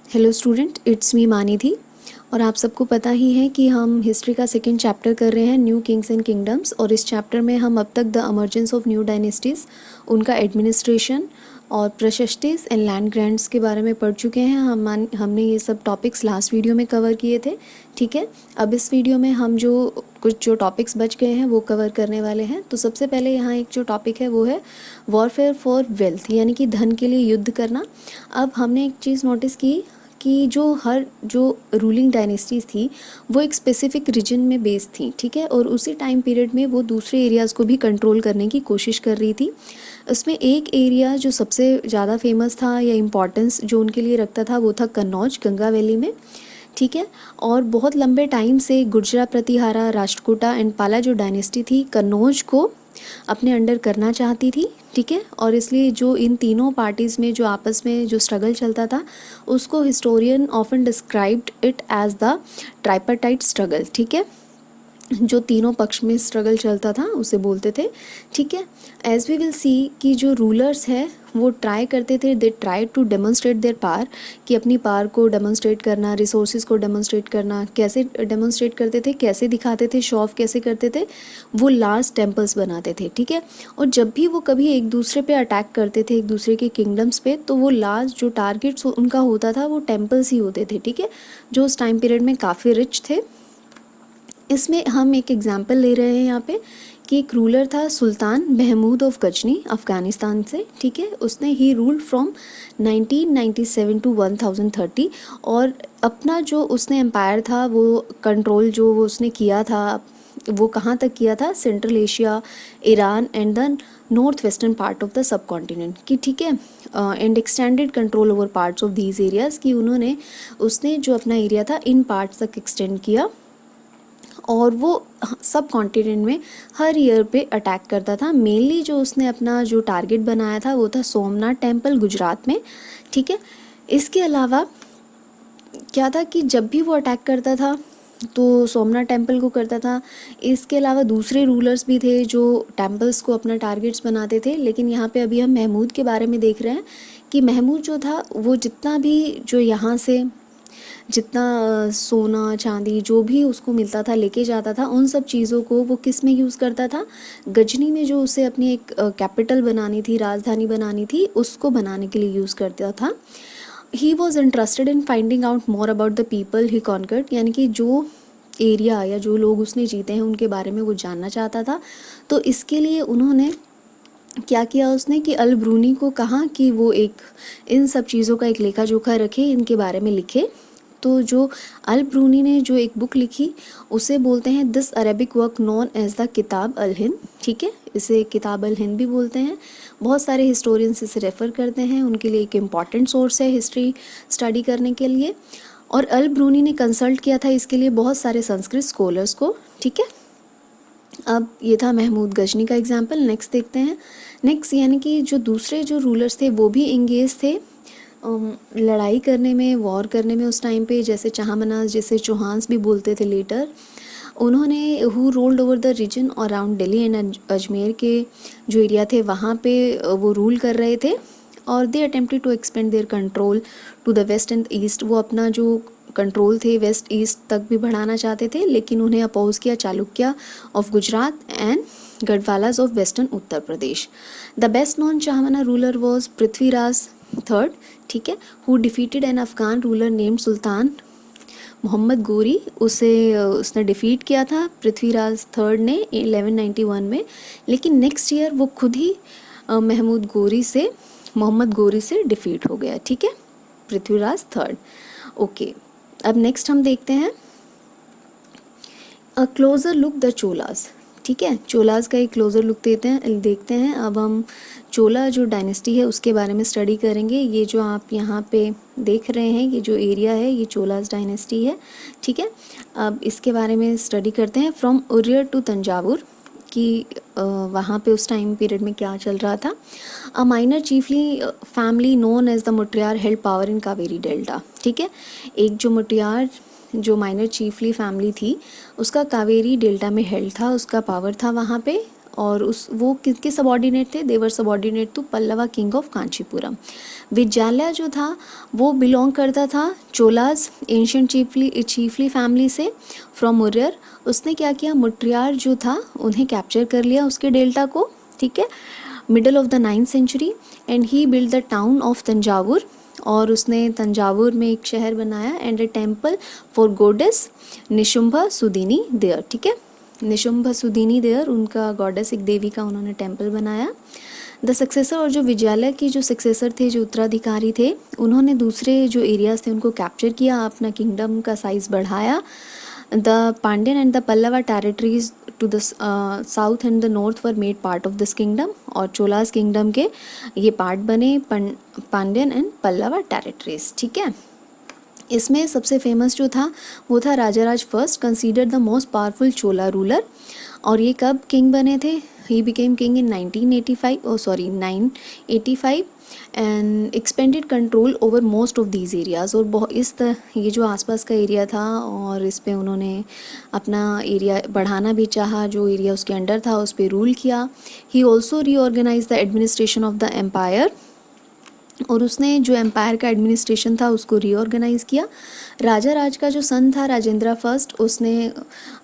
Hello student, it's me Manidhi. और आप सबको पता ही है कि हम हिस्ट्री का सेकेंड चैप्टर कर रहे हैं, न्यू किंग्स एंड किंगडम्स। और इस चैप्टर में हम अब तक the emergence of new dynasties, उनका एडमिनिस्ट्रेशन और प्रशस्तिस एंड लैंड ग्रांट्स के बारे में पढ़ चुके हैं। हमने ये सब टॉपिक्स लास्ट वीडियो में कवर किए थे। ठीक है, अब इस वीडियो में हम जो टॉपिक्स बच गए हैं वो कवर करने वाले हैं। तो सबसे पहले यहाँ एक जो टॉपिक है वो है वॉरफेयर फॉर वेल्थ, यानी कि धन के लिए युद्ध करना। अब हमने एक चीज़ नोटिस की कि जो रूलिंग डायनेस्टीज़ थी वो एक स्पेसिफिक रीजन में बेस्ड थी। ठीक है, और उसी टाइम पीरियड में वो दूसरे एरियाज़ को भी कंट्रोल करने की कोशिश कर रही थी। उसमें एक एरिया जो सबसे ज़्यादा फेमस था या इम्पोर्टेंस जो उनके लिए रखता था वो था कन्नौज, गंगा वैली में। ठीक है, और बहुत लंबे टाइम से गुर्जरा, प्रतिहारा, राष्ट्रकूटा एंड पाला जो डायनेस्टी थी कन्नौज को अपने अंडर करना चाहती थी। ठीक है, और इसलिए जो इन तीनों पार्टीज़ में जो आपस में जो स्ट्रगल चलता था उसको historian often described it as the tripartite struggle. ठीक है, जो तीनों पक्ष में स्ट्रगल चलता था उसे बोलते थे। ठीक है, एज वी विल सी कि जो रूलर्स हैं वो ट्राई करते थे, they try to demonstrate their power, कि अपनी पावर को डेमोन्स्ट्रेट करना, रिसोर्सेज को डेमोन्स्ट्रेट करना। कैसे डेमोन्स्ट्रेट करते थे, कैसे दिखाते थे, शो ऑफ कैसे करते थे, वो लार्ज टेम्पल्स बनाते थे। ठीक है, और जब भी वो कभी एक दूसरे पे अटैक करते थे, एक दूसरे के किंगडम्स पे, तो वो लार्ज जो टारगेट्स उनका होता था वो टेम्पल्स ही होते थे। ठीक है, जो उस टाइम पीरियड में काफ़ी रिच थे। इसमें हम एक एग्जाम्पल ले रहे हैं यहाँ पे कि एक रूलर था सुल्तान महमूद ऑफ गजनी, अफ़गानिस्तान से। ठीक है, उसने ही रूल्ड फ्रॉम 1997 टू 1030। और अपना जो उसने एम्पायर था वो कंट्रोल जो वो उसने किया था वो कहाँ तक किया था, central Asia, Iran and the north western part of the sub continent की। ठीक है, and extended control over parts of these areas, कि उसने जो अपना एरिया था इन पार्ट्स तक एक्सटेंड किया। और वो सब कॉन्टिनेंट में हर ईयर पे अटैक करता था। मेनली जो उसने अपना जो टारगेट बनाया था वो था सोमनाथ टेम्पल, गुजरात में। ठीक है, इसके अलावा क्या था कि जब भी वो अटैक करता था तो सोमनाथ टेम्पल को करता था। इसके अलावा दूसरे रूलर्स भी थे जो टेम्पल्स को अपना टारगेट्स बनाते थे। लेकिन यहाँ पे अभी हम महमूद के बारे में देख रहे हैं कि महमूद जो था वो जितना भी जो यहाँ से जितना सोना चांदी जो भी उसको मिलता था लेके जाता था, उन सब चीज़ों को वो किस में यूज़ करता था, गजनी में जो उसे अपनी एक कैपिटल बनानी थी, राजधानी बनानी थी, उसको बनाने के लिए यूज़ करता था। He was interested in finding out more about the people he conquered, यानी कि जो एरिया या जो लोग उसने जीते हैं उनके बारे में वो जानना चाहता था। तो इसके लिए उन्होंने क्या किया उसने कि अल ब्रूनी को कहा कि वो एक इन सब चीज़ों का एक लेखा जोखा रखे, इनके बारे में लिखे। तो जो अल ब्रूनी ने जो एक बुक लिखी उसे बोलते हैं this Arabic work known as the Kitab al Hind. ठीक है, इसे किताब अल हिंद भी बोलते हैं। बहुत सारे हिस्टोरियंस इसे रेफ़र करते हैं, उनके लिए एक इम्पॉर्टेंट सोर्स है हिस्ट्री स्टडी करने के लिए। और अल ब्रूनी ने कंसल्ट किया था इसके लिए बहुत सारे संस्कृत स्कॉलर्स को। ठीक है, अब ये था महमूद गजनी का एग्जाम्पल। नेक्स्ट देखते हैं। नेक्स्ट यानी कि जो दूसरे जो रूलर्स थे वो भी इंगेज थे लड़ाई करने में, वॉर करने में उस टाइम पे, जैसे चाहमनास, जैसे चौहान्स भी बोलते थे लेटर। उन्होंने who rolled over the region around Delhi and Ajmer के जो एरिया थे वहाँ पे वो रूल कर रहे थे। और they attempted to expand their control to the west and east. वो अपना जो कंट्रोल थे वेस्ट ईस्ट तक भी बढ़ाना चाहते थे, लेकिन उन्हें अपोज किया Chalukya of Gujarat and Gahadavalas of western Uttar Pradesh. The best known Chahamana ruler was Prithviraj third. ठीक है, who defeated an Afghan ruler named Sultan Mohammad Ghori. उसने डिफीट किया था पृथ्वीराज थर्ड ने 1191 में। लेकिन नेक्स्ट ईयर वो खुद ही मोहम्मद गोरी से डिफीट हो गया। ठीक है, पृथ्वीराज थर्ड। ओके, अब नेक्स्ट हम देखते हैं अ क्लोजर लुक द चोलास। ठीक है, चोलास का एक क्लोजर लुक देखते हैं। अब हम चोला जो डायनेस्टी है उसके बारे में स्टडी करेंगे। ये जो आप यहाँ पे देख रहे हैं ये जो एरिया है ये चोलास डायनेस्टी है। ठीक है, अब इसके बारे में स्टडी करते हैं फ्रॉम उरियर टू तंजावुर, कि वहाँ पे उस टाइम पीरियड में क्या चल रहा था। A minor chiefly family known as the Muttaraiyar held power in Kaveri delta. ठीक है, एक जो मुटियार जो माइनर चीफली फैमिली थी उसका कावेरी डेल्टा में हेल्ड था, उसका पावर था वहाँ पे। और वो किसके सबॉर्डिनेट थे? They were subordinate to Pallava king of Kanchipuram. Vijayalaya जो था वो बिलोंग करता था चोलाज एंशियंट चीफली फैमिली से फ्रॉम मुर्यर। उसने क्या किया? मुट्रियार जो था उन्हें कैप्चर कर लिया, उसके डेल्टा को, ठीक है, middle of the 9th century, and he build the town of Thanjavur, और उसने तंजावुर में एक शहर बनाया, and a temple for goddess Nishumbha Sudini there, ठीक है, निशुंभा सुदिनी देयर, उनका गॉडेस एक देवी का उन्होंने टेम्पल बनाया। द सक्सेसर, और जो विजयालय के जो सक्सेसर थे, जो उत्तराधिकारी थे, उन्होंने दूसरे जो एरियाज थे उनको कैप्चर किया, अपना किंगडम का साइज बढ़ाया। The Pandyan and the Pallava territories to the south and the north were made part of this kingdom, और चोलास किंगडम के ये पार्ट बने पांड्यन एंड पल्लवा टेरिटरीज, ठीक है। इसमें सबसे फेमस जो था वो था Rajaraja first, consider the most powerful Chola ruler, और ये कब किंग बने थे? He became king in 985 and expanded control over most of these areas, और बहुत ये जो आसपास का एरिया था और इस पे उन्होंने अपना एरिया बढ़ाना भी चाहा, जो एरिया उसके अंडर था उस पर रूल किया। He also reorganise the administration of the empire, और उसने जो एम्पायर का एडमिनिस्ट्रेशन था उसको रीऑर्गेनाइज़ किया। राजा राज का जो सन था राजेंद्र फर्स्ट, उसने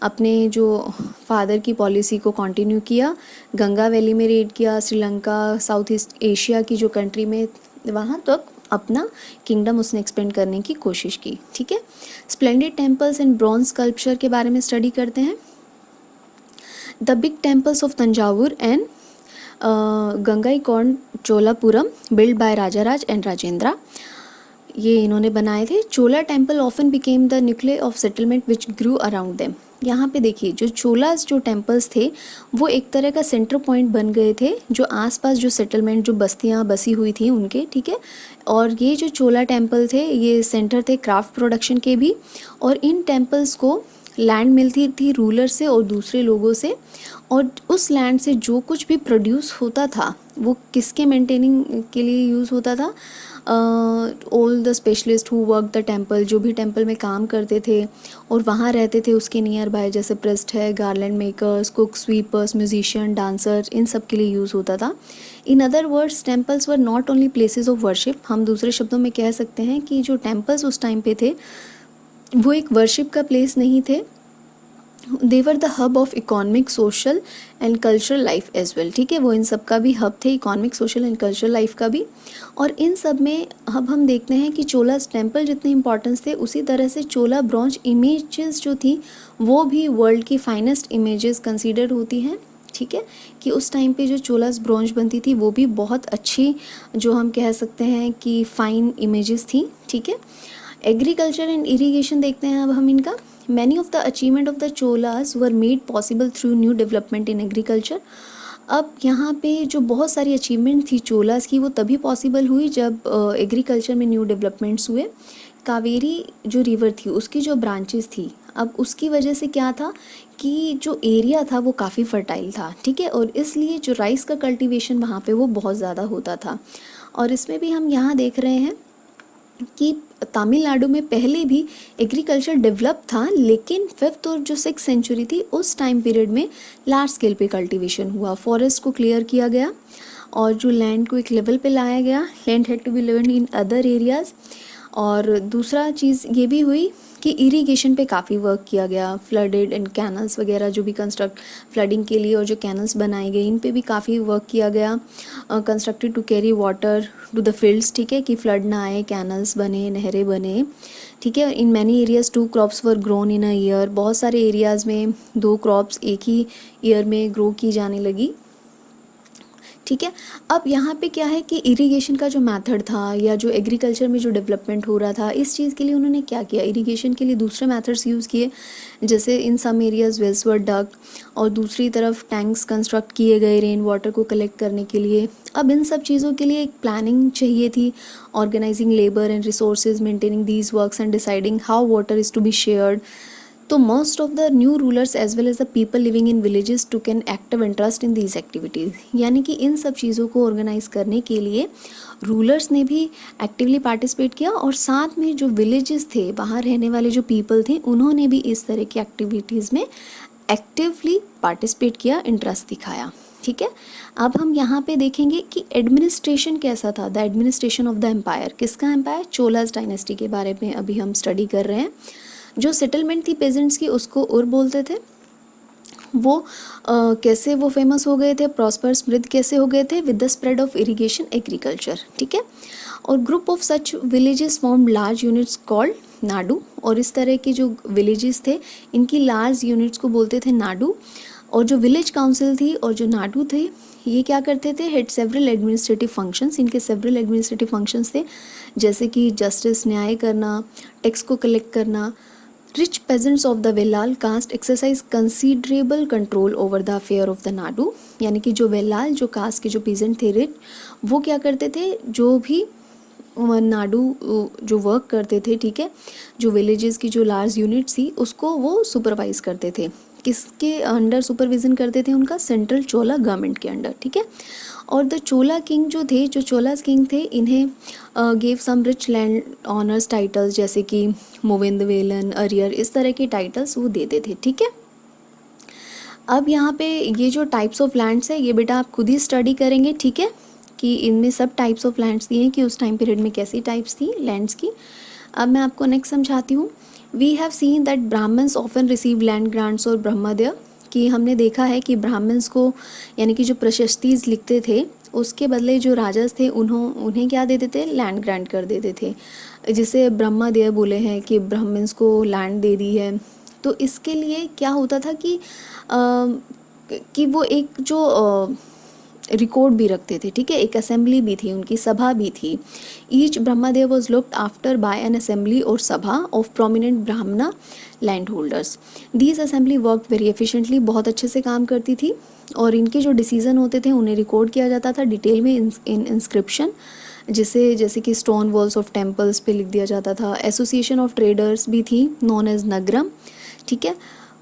अपने जो फादर की पॉलिसी को कंटिन्यू किया, गंगा वैली में रेड किया, श्रीलंका, साउथ ईस्ट एशिया की जो कंट्री में वहाँ तक अपना किंगडम उसने एक्सपेंड करने की कोशिश की, ठीक है। Splendid temples and bronze sculpture के बारे में स्टडी करते हैं। The big temples of Thanjavur and Gangaikonda Cholapuram build by Rajaraja and Rajendra, ये इन्होंने बनाए थे। Chola temple often became the nuclear of settlement which grew around them. यहाँ पे देखिए जो चोलास जो टेम्पल्स थे वो एक तरह का सेंटर पॉइंट बन गए थे, जो आसपास जो सेटलमेंट जो बस्तियाँ बसी हुई थी उनके, ठीक है। और ये जो चोला टेम्पल थे ये सेंटर थे क्राफ्ट प्रोडक्शन के भी, और इन टेम्पल्स को लैंड मिलती थी रूलर से और दूसरे लोगों से, और उस लैंड से जो कुछ भी प्रोड्यूस होता था वो किसके मेंटेनिंग के लिए यूज़ होता था? All the specialist who work the temple, जो भी टेम्पल में काम करते थे और वहाँ रहते थे उसके नियर बाय, जैसे प्रेस्ट है, garland makers, cook, sweepers, musician, dancer, इन सब के लिए यूज़ होता था। In other words temples were not only places of worship, हम दूसरे शब्दों में कह सकते हैं कि जो टेम्पल्स उस टाइम पे थे वो एक वर्शिप का प्लेस नहीं थे, they were the hub of economic, social and cultural life as well, ठीक है। वो इन सब का भी हब थे, economic, social and cultural life का भी। और इन सब में अब हम देखते हैं कि चोलास टेम्पल जितने इंपॉर्टेंस थे उसी तरह से चोला ब्रॉन्ज इमेजेस जो थी वो भी वर्ल्ड की फाइनेस्ट इमेजेस कंसीडर होती हैं, ठीक है। कि उस टाइम पे जो चोलास ब्रॉन्ज बनती थी वो भी बहुत अच्छी, जो हम कह सकते हैं कि फाइन इमेजेस थी, ठीक है। एग्रीकल्चर एंड इरीगेशन देखते हैं अब हम इनका। Many of the achievement of the Cholas were made possible through new development in agriculture. अब यहाँ पे जो बहुत सारी अचीवमेंट थी चोलास की वो तभी पॉसिबल हुई जब एग्रीकल्चर में न्यू डेवलपमेंट्स हुए। कावेरी जो रिवर थी उसकी जो ब्रांचेस थी, अब उसकी वजह से क्या था कि जो एरिया था वो काफ़ी फर्टाइल था, ठीक है, और इसलिए जो राइस का कल्टीवेशन वहाँ पे वो बहुत ज़्यादा होता था। और इसमें भी हम यहाँ देख रहे हैं कि तमिलनाडु में पहले भी एग्रीकल्चर डेवलप था, लेकिन 5th और जो 6th सेंचुरी थी उस टाइम पीरियड में लार्ज स्केल पे कल्टीवेशन हुआ, फॉरेस्ट को क्लियर किया गया और जो लैंड को एक लेवल पे लाया गया, land had to be lived in other areas. और दूसरा चीज़ ये भी हुई कि इरिगेशन पे काफ़ी वर्क किया गया, फ्लडेड एंड कैनल्स वगैरह जो भी कंस्ट्रक्ट फ्लडिंग के लिए और जो कैनल्स बनाए गए इन पे भी काफ़ी वर्क किया गया, constructed to carry water to the fields, ठीक है, कि फ्लड ना आए, कैनल्स बने, नहरें बने, ठीक है। In many areas 2 crops were grown in a year, बहुत सारे एरियाज़ में 2 क्रॉप्स एक ही ईयर में ग्रो की जाने लगी, ठीक है। अब यहाँ पे क्या है कि इरिगेशन का जो मेथड था या जो एग्रीकल्चर में जो डेवलपमेंट हो रहा था इस चीज़ के लिए उन्होंने क्या किया, इरिगेशन के लिए दूसरे मेथड्स यूज़ किए, जैसे इन सम एरियाज़ वेल्स वर डग और दूसरी तरफ टैंक्स कंस्ट्रक्ट किए गए रेन वाटर को कलेक्ट करने के लिए। अब इन सब चीज़ों के लिए एक प्लानिंग चाहिए थी, organising labour and resources, maintaining these works and deciding how water is to be shared. तो most of the new rulers as well as the people living in villages took an active interest in these activities, यानी कि इन सब चीज़ों को organise करने के लिए rulers ने भी एक्टिवली पार्टिसिपेट किया और साथ में जो विलेजेस थे, वहाँ रहने वाले जो पीपल थे, उन्होंने भी इस तरह की एक्टिविटीज़ में एक्टिवली पार्टिसिपेट किया, इंटरेस्ट दिखाया। ठीक है। अब हम यहाँ पे देखेंगे कि एडमिनिस्ट्रेशन कैसा था, the administration of the empire. किसका एम्पायर? चोलास डायनेस्टी के बारे में अभी हम स्टडी कर रहे हैं। जो सेटलमेंट थी पेजेंट्स की उसको उर बोलते थे। वो कैसे वो फेमस हो गए थे, प्रॉस्पर समृद्ध कैसे हो गए थे? With the spread of irrigation agriculture, ठीक है। और group of such villages form large units called Nadu. और इस तरह के जो विलेजेस थे इनकी लार्ज यूनिट्स को बोलते थे नाडू। और जो विलेज काउंसिल थी और जो नाडू थे ये क्या करते थे? Head several administrative functions. इनके सेवरल एडमिनिस्ट्रेटिव फंक्शंस थे, जैसे कि जस्टिस, न्याय करना, टैक्स को कलेक्ट करना। Rich peasants of the Vellala caste exercise considerable control over the affair of the nadu. यानी कि जो वेलाल जो कास्ट के जो पेजेंट थे रिच, वो क्या करते थे? जो भी नाडू जो वर्क करते थे, ठीक है, जो विलेजेस की जो लार्ज यूनिट्स थी उसको वो सुपरवाइज करते थे। किसके अंडर सुपरविजन करते थे? उनका सेंट्रल चोला गवर्नमेंट के अंडर, ठीक है। और द चोला किंग जो थे, जो चोलास किंग थे, इन्हें gave some rich land owners titles, जैसे कि मोवेंदवेलन, अरियर, इस तरह के टाइटल्स वो देते थे, ठीक है। अब यहाँ पे ये जो टाइप्स ऑफ लैंड्स है ये बेटा आप खुद ही स्टडी करेंगे, ठीक है, कि इनमें सब टाइप्स ऑफ लैंड्स दिए हैं कि उस टाइम पीरियड में कैसी टाइप्स थी लैंड्स की। अब मैं आपको नेक्स्ट समझाती हूँ। We have seen that Brahmins often receive land grants और ब्रह्मदय, कि हमने देखा है कि ब्राह्मण्स को यानी कि जो प्रशस्तिज लिखते थे उसके बदले जो राजास थे उन्हें क्या दे देते? लैंड ग्रांट कर देते थे, जिसे ब्रह्मदय बोले हैं कि ब्राह्मण्स को लैंड दे दी है। तो इसके लिए क्या होता था कि वो एक जो रिकॉर्ड भी रखते थे, ठीक है, एक असेंबली भी थी, उनकी सभा भी थी। Each Brahmadev was looked after bye N assembly और सभा ऑफ प्रोमिनेंट ब्राह्मणा land holders. These assembly work very efficiently, बहुत अच्छे से काम करती थी। और इनके जो डिसीजन होते थे उन्हें रिकॉर्ड किया जाता था डिटेल में इन इंस्क्रिप्शन, जैसे कि स्टोन वॉल्स ऑफ टेम्पल्स पे लिख दिया जाता था। एसोसिएशन ऑफ ट्रेडर्स भी थी नॉन एज नगरम, ठीक है।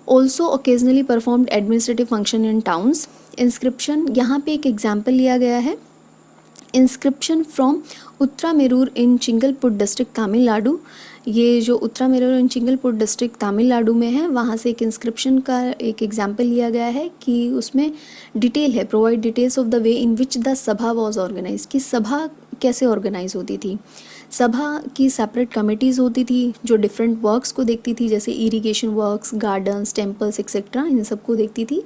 Also occasionally performed administrative function in towns. Inscription, यहाँ पे एक एग्जाम्पल लिया गया है, inscription from Uttaramerur in Chingleput district Tamil Nadu. ये जो उत्तरामेरूर इन चिंगलपुट डिस्ट्रिक्ट तमिलनाडु में है, वहाँ से एक इंस्क्रिप्शन का एक एग्जाम्पल लिया गया है कि उसमें डिटेल है, provide details of the way in which the सभा वॉज ऑर्गेनाइज, कि सभा कैसे ऑर्गेनाइज होती थी। सभा की सेपरेट कमिटीज़ होती थी जो डिफरेंट वर्क्स को देखती थी, जैसे irrigation works, gardens, temples etcetera, इन सब को देखती थी।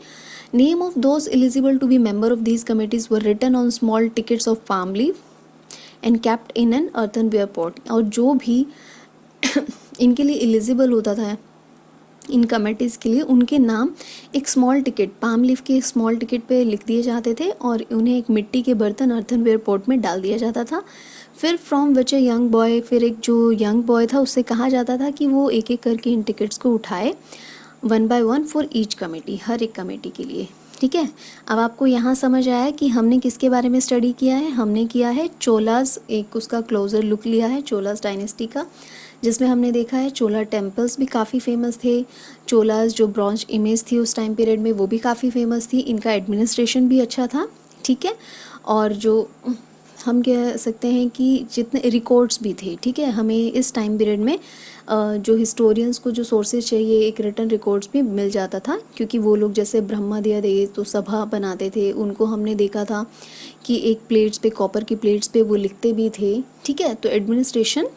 Name of those eligible to be member of these committees were written on small tickets of palm leave and kept in an earthenware pot. और जो भी इनके लिए एलिजिबल होता था इन कमेटीज़ के लिए, उनके नाम एक स्मॉल टिकट, पाम लीफ के स्मॉल टिकट पे लिख दिए जाते थे और उन्हें एक मिट्टी के बर्तन अर्थनवेयर पॉट में डाल दिया जाता था। फिर from which a young boy, फिर एक जो यंग बॉय था उससे कहा जाता था कि वो एक एक करके इन टिकट्स को उठाए, 1 by 1 फॉर ईच कमेटी, हर एक कमेटी के लिए, ठीक है। अब आपको यहाँ समझ आया कि हमने किसके बारे में स्टडी किया है? हमने किया है चोलास, एक उसका क्लोजर लुक लिया है चोलास डायनेस्टी का, जिसमें हमने देखा है चोला टेम्पल्स भी काफ़ी फेमस थे। चोलास जो ब्रॉन्ज इमेज थी उस टाइम पीरियड में वो भी काफ़ी फेमस थी। इनका एडमिनिस्ट्रेशन भी अच्छा था, ठीक है। और जो हम कह सकते हैं कि जितने रिकॉर्ड्स भी थे, ठीक है, हमें इस टाइम पीरियड में जो हिस्टोरियंस को जो सोर्सेज चाहिए एक रिटन रिकॉर्ड्स भी मिल जाता था, क्योंकि वो लोग जैसे ब्रह्मदय दे तो सभा बनाते थे, उनको हमने देखा था कि एक प्लेट्स पे, कॉपर की प्लेट्स पे वो लिखते भी थे, ठीक है। तो एडमिनिस्ट्रेशन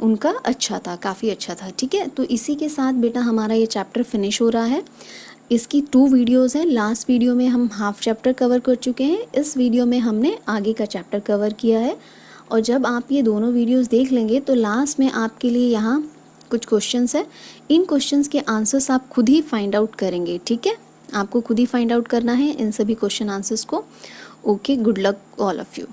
उनका अच्छा था, काफ़ी अच्छा था, ठीक है। तो इसी के साथ बेटा हमारा ये चैप्टर फिनिश हो रहा है। इसकी 2 वीडियोज़ हैं। लास्ट वीडियो में हम हाफ चैप्टर कवर कर चुके हैं, इस वीडियो में हमने आगे का चैप्टर कवर किया है। और जब आप ये दोनों वीडियोज़ देख लेंगे तो लास्ट में आपके लिए यहाँ कुछ क्वेश्चंस है, इन क्वेश्चंस के आंसर्स आप खुद ही फाइंड आउट करेंगे, ठीक है। आपको खुद ही फाइंड आउट करना है इन सभी क्वेश्चन आंसर्स को। Okay, good luck all of you.